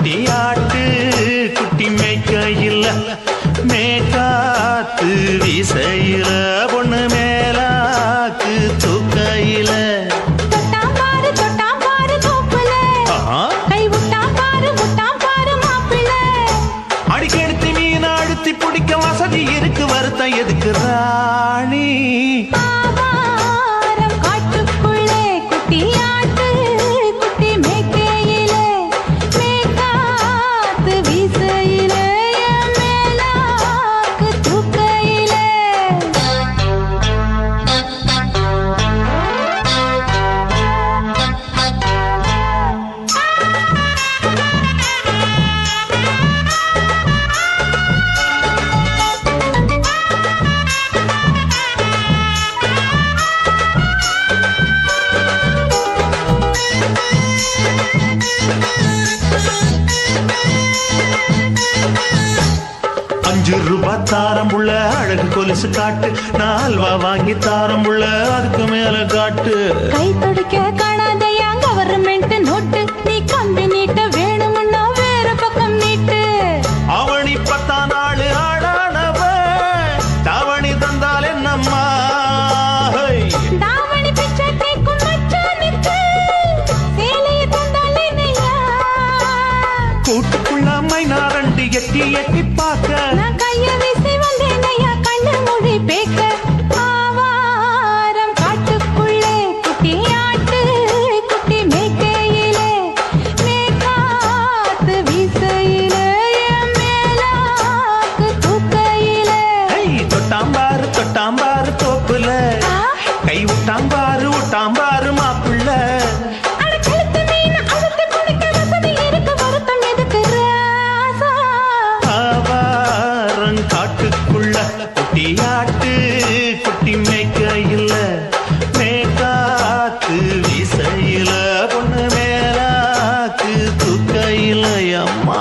குட்டியாட்டு குட்டி மேய்க்கையில் மேக்காத்து வீசையில பொண்ணு மேலாக்கு தூக்கையில அடிக்கெடுத்து மீன் அழுத்தி பிடிக்க வசதி இருக்கு வருத்தம் எதுக்கு ராணி ₹5 தாரம் புள்ள அழகு கொலுசு காட்டு நால்வா வாங்கி தாரம் புள்ள அதுக்கு மேல காட்டு கை துடிக்க காணாதையா கவர்மெண்ட் நோட்டு நீ கம்பி நீட்ட வேணும்னா வேற பக்கம் நீட்டு அவனி 10 நாள் ஆடானவ தாவணி தந்தால் என்னம்மா தாவணி பிச்சை கேக்கும் மச்சானுக்கு சேலையை தந்தால் என்னையா கூட்டுக்குள்ள மைனாரண்டு எட்டி எட்டி பார்க்க நான் கைய வீசி வந்தேன் ஐயா கண்ணு மொழி பேக்க ஆவாரம் காட்டுக்குள்ளே குட்டியாட்டு குட்டி மேய்க்கையிலே மேற்காத்து வீசையிலே மேலாக்கு தூக்கையிலே தொட்டாம்பாரு தோப்புல கை விட்டாம்பாரு மாப்புள்ள காட்டுக்குள்ள குட்டியாட்டு குட்டி மேய்க்கையில் மேற்காத்து வீசையில பொண்ணு மேலாக்கு தூக்கையில் அம்மா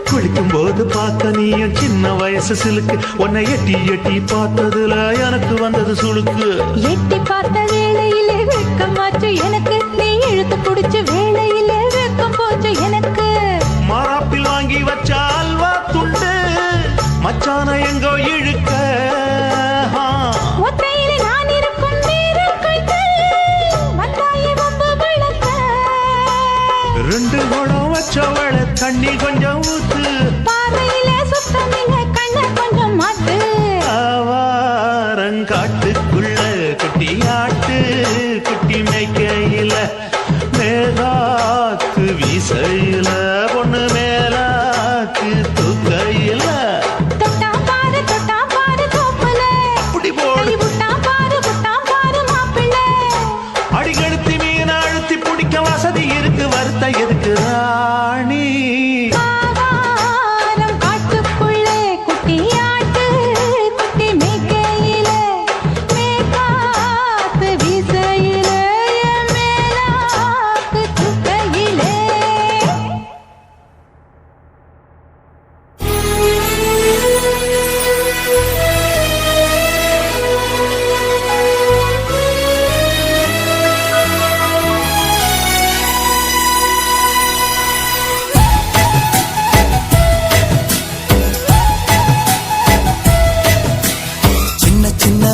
குளிக்கும் போது பார்க்க நீயும் சின்ன வயசு சிலுக்கு உன்னை எட்டி எட்டி பார்த்ததுல எனக்கு வந்தது சுளுக்கு எட்டி பார்த்த வேளையிலே வெட்கமாச்சு எனக்கு நீ இழுத்து பிடிச்ச வேளையிலே வெட்கம் போச்சு எனக்கு மாறாப்பில் வாங்கி வச்ச அல்வா துண்டு மச்சான எங்கோ இழுக்க ஒத்தையிலே நான் இருக்கும் நேரம் கைத்து வந்தாயே வம்பு விளக்க 2 குடம் வச்சவள தண்ணி கொஞ்சம் ஊத்து பார்வையிலே சுத்தம் இல்லை கண்ண கொஞ்சம் மாத்து காட்டுக்குள்ள குட்டியாட்டு குட்டி மேய்க்கையில மேலாக்கு வீசையில பொண்ணு மேலாக்கு தூக்கையில தொட்டாம்பாரு தோப்புல அப்படி போடு விட்டாம்பாரு மாப்பிள்ளை அடிக்கெடுத்து மீன் அழுத்தி பிடிக்க வசதி இருக்கு வருத்தம் எதுக்கு ராணி காட்டுக்குள்ளே குட்டியாட்டு குட்டி மேய்க்கையிலே மேற்காத்து வீசையிலே மேலாக்கு தூக்கையிலே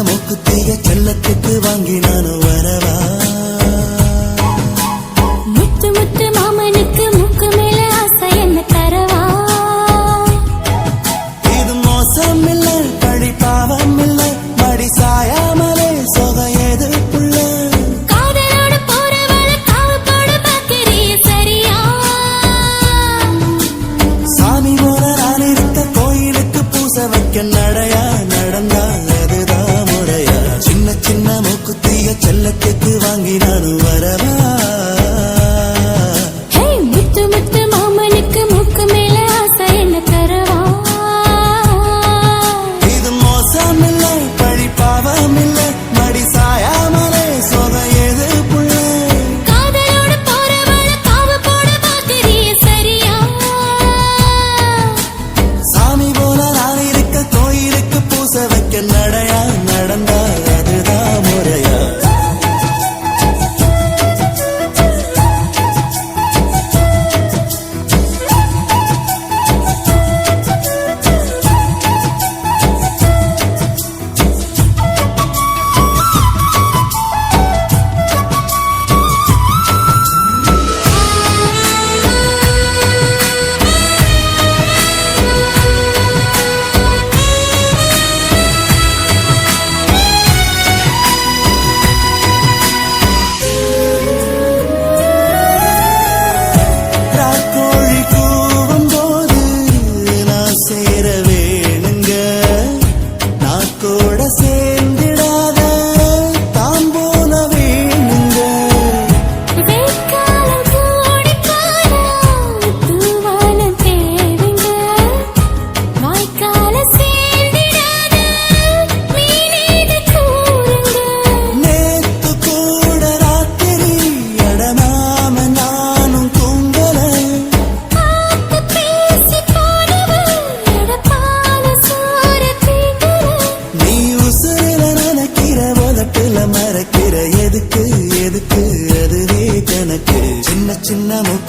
மூக்குத்திய செல்லத்துக்கு வாங்கி நானும் வரவா முத்து முத்து மாமனுக்கு மூக்கு மேல ஆசை என்ன தரவா இது மோசம் இல்ல பழி பாவம் இல்ல மடி சாயாமலே சொக ஏது புள்ள காதலோடு போறவள காவு போட பாக்கிறிய சரியா சாமி போல நான் இருக்க கோயிலுக்கு பூச வைக்க நடையா நடந்தா அதுதான் முறையா சின்ன சின்ன மூக்குத்திய செல்லத்துக்கு வாங்கி நானும் வரவா முத்து முத்து மாமனுக்கு மூக்கு மேல ஆசை என்ன தரவா இது மோசம் இல்ல பழி பாவம் இல்ல மடி சாயாமலே சொக ஏது புள்ள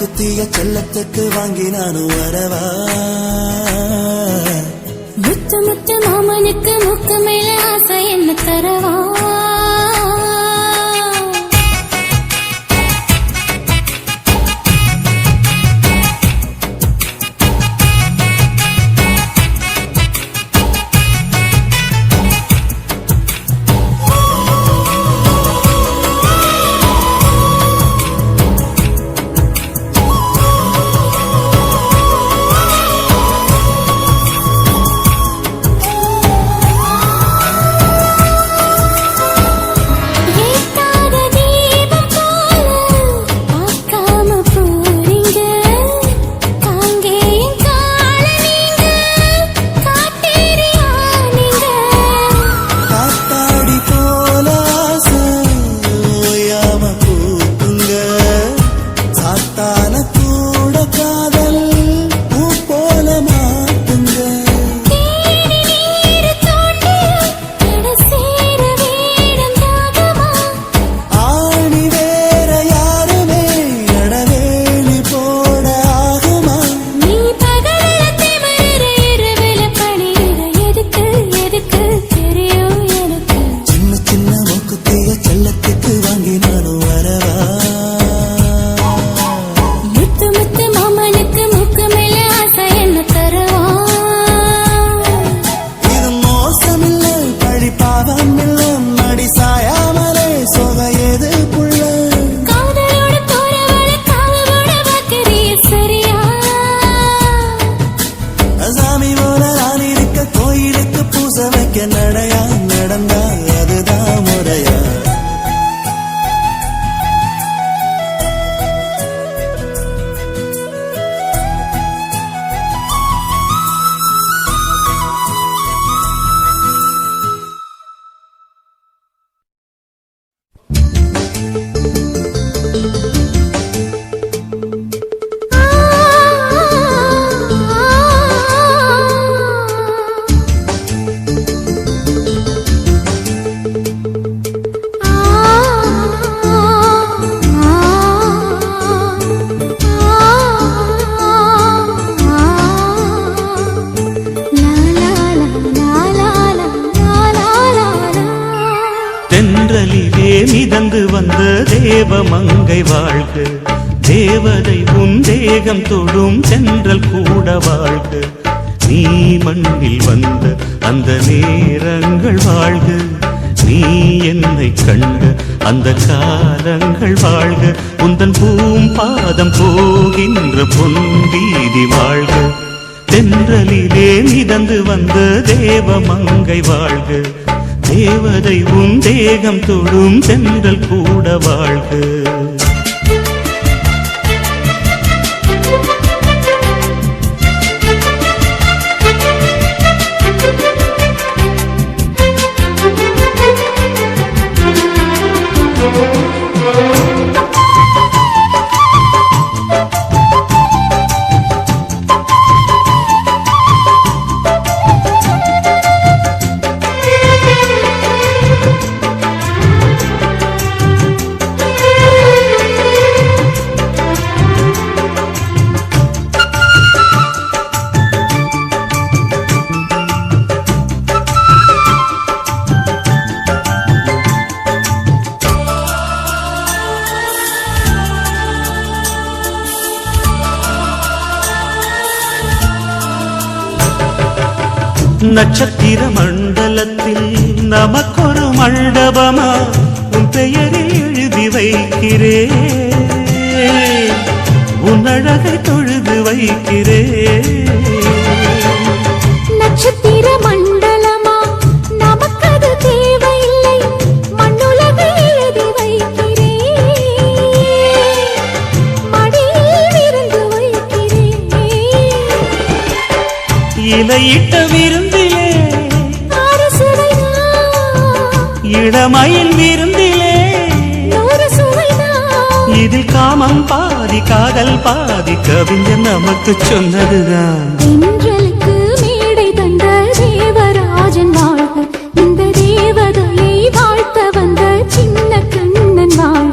மூக்குத்திய செல்லத்துக்கு வாங்கி நானும் வரவா முத்து முத்து மாமனுக்கு முக்கு மேல ஆசை என்ன தரவா நடையா நடந்தா அதுதான் முறையா தென்றலிலே மிதந்து வந்த தேவமங்கை வாழ்க தேவதை உன் தேகம் தொடும் சென்றல் கூட வாழ்க நீ மண்ணில் வந்த அந்த நேரங்கள் வாழ்க நீ என்னை கண்ட அந்த காலங்கள் வாழ்க உந்தன் பூம்பாதம் போகின்ற பொன்வீதி வாழ்க தென்றலிலே மிதந்து வந்த தேவமங்கை வாழ்க தேவதை உன் தேகம் தொடும் சென்றல் கூட வாழ்க நட்சத்திர மண்டலத்தில் நமக்கொரு மண்டபமா உன் பெயரில் எழுதி வைக்கிறேன் உன் அழகை தொழுது வைக்கிறேன் நட்சத்திர மண்டலமா நமக்கது தேவையில்லை மண்ணுலகை எழுதி வைக்கிறேன் மடியில் விருந்து வைக்கிறேன் இலையிட்ட விருந்திலே இளமையில் விருந்திலே இதில் காமம் பாதி காதல் பாதி கவிஞன் நமக்கு சொன்னதுதான் தென்றலுக்கு மேடை தந்த தேவராஜன் வாழ்க இந்த தேவதையை வாழ்த்த வந்த சின்ன கண்ணன் வாழ்க